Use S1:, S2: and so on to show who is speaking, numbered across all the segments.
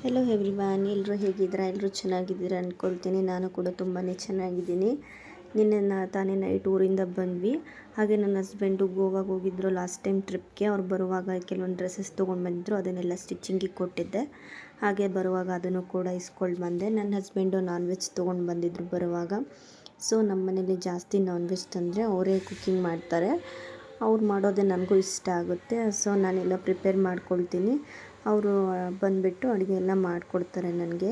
S1: Hello everyone, ಎಲ್ಲರೂ ಹೇಗಿದ್ದೀರಾ? ಎಲ್ಲರೂ ಚೆನ್ನಾಗಿದ್ದೀರಾ ಅಂದ್ಕೊಳ್ತೀನಿ. ನಾನು ಕೂಡ ತುಂಬಾ ಚೆನ್ನಾಗಿದ್ದೀನಿ. ನಿನ್ನೆ ತಾನೇ ನೈಟ್ ಊರಿಂದ ಬಂದ್ವಿ. ಹಾಗೆ ನನ್ನ ಹಸ್ಬೆಂಡು ಗೋವಾಗೆ ಹೋಗಿದ್ದರು ಲಾಸ್ಟ್ ಟೈಮ್ ಟ್ರಿಪ್ಗೆ. ಅವ್ರು ಬರುವಾಗ ಕೆಲವೊಂದು ಡ್ರೆಸ್ಸಸ್ ತೊಗೊಂಡು ಬಂದಿದ್ದರು, ಅದನ್ನೆಲ್ಲ ಸ್ಟಿಚಿಂಗಿಗೆ ಕೊಟ್ಟಿದ್ದೆ. ಹಾಗೆ ಬರುವಾಗ ಅದನ್ನು ಕೂಡ ಇಸ್ಕೊಂಡು ಬಂದೆ. ನನ್ನ ಹಸ್ಬೆಂಡು ನಾನ್ ವೆಜ್ ತೊಗೊಂಡು ಬಂದಿದ್ದರು ಬರುವಾಗ. ಸೊ ನಮ್ಮ ಮನೇಲಿ ಜಾಸ್ತಿ ನಾನ್ ವೆಜ್ ತಂದರೆ ಅವರೇ ಕುಕ್ಕಿಂಗ್ ಮಾಡ್ತಾರೆ. ಅವ್ರು ಮಾಡೋದೇ ನನಗೂ ಇಷ್ಟ ಆಗುತ್ತೆ. ಸೊ ನಾನೆಲ್ಲ ಪ್ರಿಪೇರ್ ಮಾಡ್ಕೊಳ್ತೀನಿ. ಅವರು ಬಂದುಬಿಟ್ಟು ಅಡುಗೆ ಎಲ್ಲ ಮಾಡಿಕೊಡ್ತಾರೆ ನನಗೆ.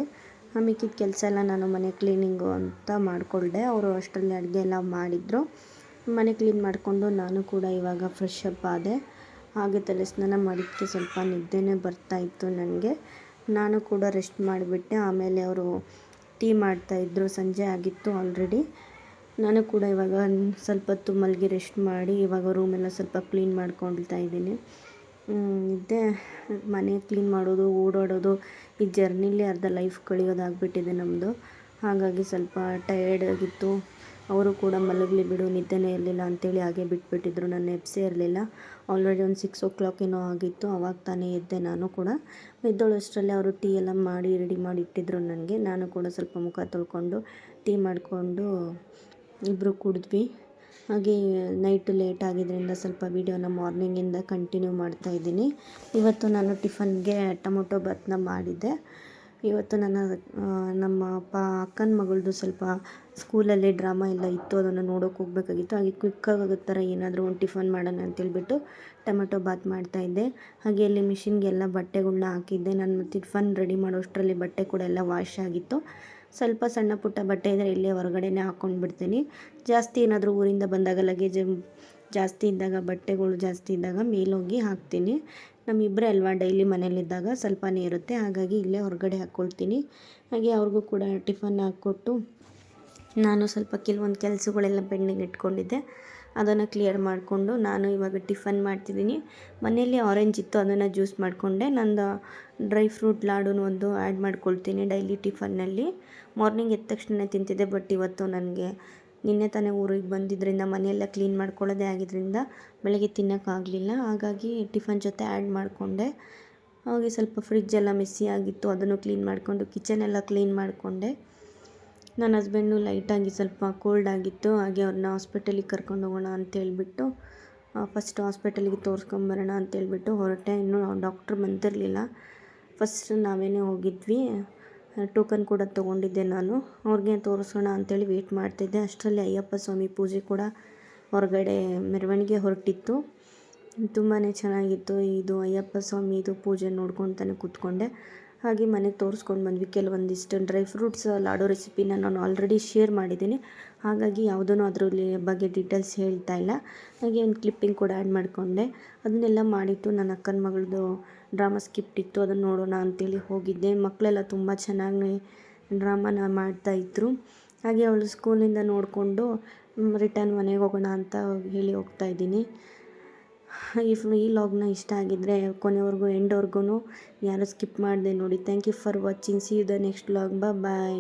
S1: ಮಿಕ್ಕಿದ ಕೆಲಸ ಎಲ್ಲ ನಾನು ಮನೆ ಕ್ಲೀನಿಂಗು ಅಂತ ಮಾಡಿಕೊಂಡೆ. ಅವರು ಅಷ್ಟರಲ್ಲಿ ಅಡುಗೆ ಎಲ್ಲ ಮಾಡಿದರು. ಮನೆ ಕ್ಲೀನ್ ಮಾಡಿಕೊಂಡು ನಾನು ಕೂಡ ಇವಾಗ ಫ್ರೆಶ್ ಅಪ್ ಆದೆ. ಹಾಗೆ ತಲೆ ಸ್ನಾನ ಮಾಡಿದ್ದಕ್ಕೆ ಸ್ವಲ್ಪ ನಿದ್ದೆನೇ ಬರ್ತಾಯಿತ್ತು ನನಗೆ. ನಾನು ಕೂಡ ರೆಸ್ಟ್ ಮಾಡಿಬಿಟ್ಟೆ. ಆಮೇಲೆ ಅವರು ಟೀ ಮಾಡ್ತಾಯಿದ್ರು. ಸಂಜೆ ಆಗಿತ್ತು ಆಲ್ರೆಡಿ. ನಾನು ಕೂಡ ಇವಾಗ ಸ್ವಲ್ಪ ಹೊತ್ತು ಮಲಗಿ ರೆಸ್ಟ್ ಮಾಡಿ ಇವಾಗ ರೂಮೆಲ್ಲ ಸ್ವಲ್ಪ ಕ್ಲೀನ್ ಮಾಡ್ಕೊಳ್ತಾ ಇದ್ದೀನಿ. ಇದ್ದೇ ಮನೆ ಕ್ಲೀನ್ ಮಾಡೋದು, ಓಡಾಡೋದು, ಈ ಜರ್ನಿಲಿ ಅರ್ಧ ಲೈಫ್ ಕಳೆಯೋದಾಗ್ಬಿಟ್ಟಿದೆ ನಮ್ಮದು. ಹಾಗಾಗಿ ಸ್ವಲ್ಪ ಟಯರ್ಡ್ ಆಗಿತ್ತು. ಅವರು ಕೂಡ ಮಲಗಲಿ ಬಿಡು, ನಿದ್ದೆನೇ ಇರಲಿಲ್ಲ ಅಂತೇಳಿ ಹಾಗೆ ಬಿಟ್ಬಿಟ್ಟಿದ್ರು. ನಾನು ಎಬ್ಸೇ ಇರಲಿಲ್ಲ. ಆಲ್ರೆಡಿ ಒಂದು 6 ಏನೋ ಆಗಿತ್ತು. ಅವಾಗ ತಾನೇ ಎದ್ದೆ. ನಾನು ಕೂಡ ಎದ್ದೋಳಷ್ಟರಲ್ಲೇ ಅವರು ಟೀ ಎಲ್ಲ ಮಾಡಿ ರೆಡಿ ಮಾಡಿ ಇಟ್ಟಿದ್ರು ನನಗೆ. ನಾನು ಕೂಡ ಸ್ವಲ್ಪ ಮುಖ ತೊಳ್ಕೊಂಡು ಟೀ ಮಾಡಿಕೊಂಡು ಇಬ್ಬರು ಕುಡಿದ್ವಿ. ಹಾಗೆ ನೈಟ್ ಲೇಟ್ ಆಗಿದ್ದರಿಂದ ಸ್ವಲ್ಪ ವೀಡಿಯೋನ ಮಾರ್ನಿಂಗಿಂದ ಕಂಟಿನ್ಯೂ ಮಾಡ್ತಾಯಿದ್ದೀನಿ. ಇವತ್ತು ನಾನು ಟಿಫನ್ಗೆ ಟೊಮೊಟೊ ಬಾತನ್ನ ಮಾಡಿದ್ದೆ. ಇವತ್ತು ನಮ್ಮ ಅಕ್ಕನ ಮಗಳದು ಸ್ವಲ್ಪ ಸ್ಕೂಲಲ್ಲಿ ಡ್ರಾಮಾ ಎಲ್ಲ ಇತ್ತು, ಅದನ್ನು ನೋಡೋಕೆ ಹೋಗಬೇಕಾಗಿತ್ತು. ಹಾಗೆ ಕ್ವಿಕ್ಕಾಗೋ ಥರ ಏನಾದರೂ ಒಂದು ಟಿಫನ್ ಮಾಡೋಣ ಅಂತೇಳ್ಬಿಟ್ಟು ಟೊಮೊಟೊ ಬಾತ್ ಮಾಡ್ತಾಯಿದ್ದೆ. ಹಾಗೆ ಇಲ್ಲಿ ಮಿಷಿನ್ಗೆಲ್ಲ ಬಟ್ಟೆಗಳ್ನ ಹಾಕಿದ್ದೆ. ನಾನು ಟಿಫನ್ ರೆಡಿ ಮಾಡೋಷ್ಟರಲ್ಲಿ ಬಟ್ಟೆ ಕೂಡ ಎಲ್ಲ ವಾಶ್ ಆಗಿತ್ತು. ಸ್ವಲ್ಪ ಸಣ್ಣ ಪುಟ್ಟ ಬಟ್ಟೆ ಇದ್ದರೆ ಇಲ್ಲೇ ಹೊರಗಡೆನೇ ಹಾಕ್ಕೊಂಡು ಬಿಡ್ತೀನಿ. ಜಾಸ್ತಿ ಏನಾದರೂ ಊರಿಂದ ಬಂದಾಗ ಲಗೇಜ್ ಜಾಸ್ತಿ ಇದ್ದಾಗ, ಬಟ್ಟೆಗಳು ಜಾಸ್ತಿ ಇದ್ದಾಗ ಮೇಲೋಗಿ ಹಾಕ್ತೀನಿ. ನಮ್ಮಿಬ್ಬರೇ ಅಲ್ವಾ ಡೈಲಿ ಮನೇಲಿದ್ದಾಗ ಸ್ವಲ್ಪನೇ ಇರುತ್ತೆ. ಹಾಗಾಗಿ ಇಲ್ಲೇ ಹೊರಗಡೆ ಹಾಕ್ಕೊಳ್ತೀನಿ. ಹಾಗೆ ಅವ್ರಿಗೂ ಕೂಡ ಟಿಫನ್ ಹಾಕ್ಕೊಟ್ಟು ನಾನು ಸ್ವಲ್ಪ ಕೆಲವೊಂದು ಕೆಲಸಗಳೆಲ್ಲ ಪೆಂಡಿಂಗ್ ಇಟ್ಕೊಂಡಿದ್ದೆ, ಅದನ್ನು ಕ್ಲಿಯರ್ ಮಾಡಿಕೊಂಡು ನಾನು ಇವಾಗ ಟಿಫನ್ ಮಾಡ್ತಿದ್ದೀನಿ. ಮನೆಯಲ್ಲಿ ಆರೆಂಜ್ ಇತ್ತು, ಅದನ್ನು ಜ್ಯೂಸ್ ಮಾಡಿಕೊಂಡೆ. ನಂದು ಡ್ರೈ ಫ್ರೂಟ್ ಲಾಡೂ ಒಂದು ಆ್ಯಡ್ ಮಾಡ್ಕೊಳ್ತೀನಿ ಡೈಲಿ ಟಿಫನ್ನಲ್ಲಿ. ಮಾರ್ನಿಂಗ್ ಎದ್ದ ತಕ್ಷಣ ತಿಂತಿದ್ದೆ. ಬಟ್ ಇವತ್ತು ನನಗೆ ನಿನ್ನೆ ತಾನೇ ಊರಿಗೆ ಬಂದಿದ್ದರಿಂದ ಮನೆಯೆಲ್ಲ ಕ್ಲೀನ್ ಮಾಡ್ಕೊಳ್ಳೋದೇ ಆಗಿದ್ದರಿಂದ ಬೆಳಗ್ಗೆ ತಿನ್ನೋಕ್ಕಾಗಲಿಲ್ಲ. ಹಾಗಾಗಿ ಟಿಫನ್ ಜೊತೆ ಆ್ಯಡ್ ಮಾಡಿಕೊಂಡೆ. ಹಾಗೆ ಸ್ವಲ್ಪ ಫ್ರಿಜ್ಜೆಲ್ಲ ಮೆಸ್ಸಿ ಆಗಿತ್ತು, ಅದನ್ನು ಕ್ಲೀನ್ ಮಾಡಿಕೊಂಡು ಕಿಚನೆಲ್ಲ ಕ್ಲೀನ್ ಮಾಡಿಕೊಂಡೆ. ನನ್ನ ಹಸ್ಬೆಂಡು ಲೈಟಾಗಿ ಸ್ವಲ್ಪ ಕೋಲ್ಡ್ ಆಗಿತ್ತು. ಹಾಗೆ ಅವ್ರನ್ನ ಹಾಸ್ಪಿಟಲಿಗೆ ಕರ್ಕೊಂಡು ಹೋಗೋಣ ಅಂತೇಳ್ಬಿಟ್ಟು ಫಸ್ಟ್ ಹಾಸ್ಪಿಟಲಿಗೆ ತೋರಿಸ್ಕೊಂಬರೋಣ ಅಂತೇಳ್ಬಿಟ್ಟು ಹೊರಟೆ. ಇನ್ನೂ ಡಾಕ್ಟ್ರ್ ಬಂದಿರಲಿಲ್ಲ. ಫಸ್ಟ್ ನಾವೇನೇ ಹೋಗಿದ್ವಿ. ಟೋಕನ್ ಕೂಡ ತೊಗೊಂಡಿದ್ದೆ ನಾನು. ಅವ್ರಿಗೆ ತೋರಿಸೋಣ ಅಂತೇಳಿ ವೆಯ್ಟ್ ಮಾಡ್ತಿದ್ದೆ. ಅಷ್ಟರಲ್ಲಿ ಅಯ್ಯಪ್ಪ ಸ್ವಾಮಿ ಪೂಜೆ ಕೂಡ ಹೊರಗಡೆ ಮೆರವಣಿಗೆ ಹೊರಟಿತ್ತು. ತುಂಬಾ ಚೆನ್ನಾಗಿತ್ತು. ಇದು ಅಯ್ಯಪ್ಪ ಸ್ವಾಮಿದು ಪೂಜೆ ನೋಡ್ಕೊತಾನೆ ಕೂತ್ಕೊಂಡೆ. ಹಾಗೆ ಮನೆಗೆ ತೋರಿಸ್ಕೊಂಡು ಬಂದ್ವಿ. ಕೆಲವೊಂದಿಷ್ಟು ಡ್ರೈ ಫ್ರೂಟ್ಸ್ ಲಾಡೋ ರೆಸಿಪಿನ ನಾನು ಆಲ್ರೆಡಿ ಶೇರ್ ಮಾಡಿದ್ದೀನಿ. ಹಾಗಾಗಿ ಯಾವುದೂ ಅದರಲ್ಲಿ ಬಗ್ಗೆ ಡೀಟೇಲ್ಸ್ ಹೇಳ್ತಾ ಇಲ್ಲ. ಹಾಗೆ ಒಂದು ಕ್ಲಿಪ್ಪಿಂಗ್ ಕೂಡ ಆ್ಯಡ್ ಮಾಡಿಕೊಂಡೆ. ಅದನ್ನೆಲ್ಲ ಮಾಡಿಟ್ಟು ನನ್ನ ಅಕ್ಕನ ಮಗಳದು ಡ್ರಾಮಾ ಸ್ಕಿಪ್ಟ್ ಇತ್ತು, ಅದನ್ನು ನೋಡೋಣ ಅಂತೇಳಿ ಹೋಗಿದ್ದೆ. ಮಕ್ಕಳೆಲ್ಲ ತುಂಬ ಚೆನ್ನಾಗಿ ಡ್ರಾಮಾನ ಮಾಡ್ತಾಯಿದ್ರು. ಹಾಗೆ ಅವಳು ಸ್ಕೂಲಿಂದ ನೋಡಿಕೊಂಡು ರಿಟರ್ನ್ ಮನೆಗೆ ಹೋಗೋಣ ಅಂತ ಹೇಳಿ ಹೋಗ್ತಾಯಿದ್ದೀನಿ. ಈ ಲಾಗ್ನ ಇಷ್ಟ ಆಗಿದ್ದರೆ ಕೊನೆವರೆಗೂ ಎಂಡ್ವರೆಗೂ ಯಾರು ಸ್ಕಿಪ್ ಮಾಡಿದೆ ನೋಡಿ. Thank you for watching. See you the next log. Bye.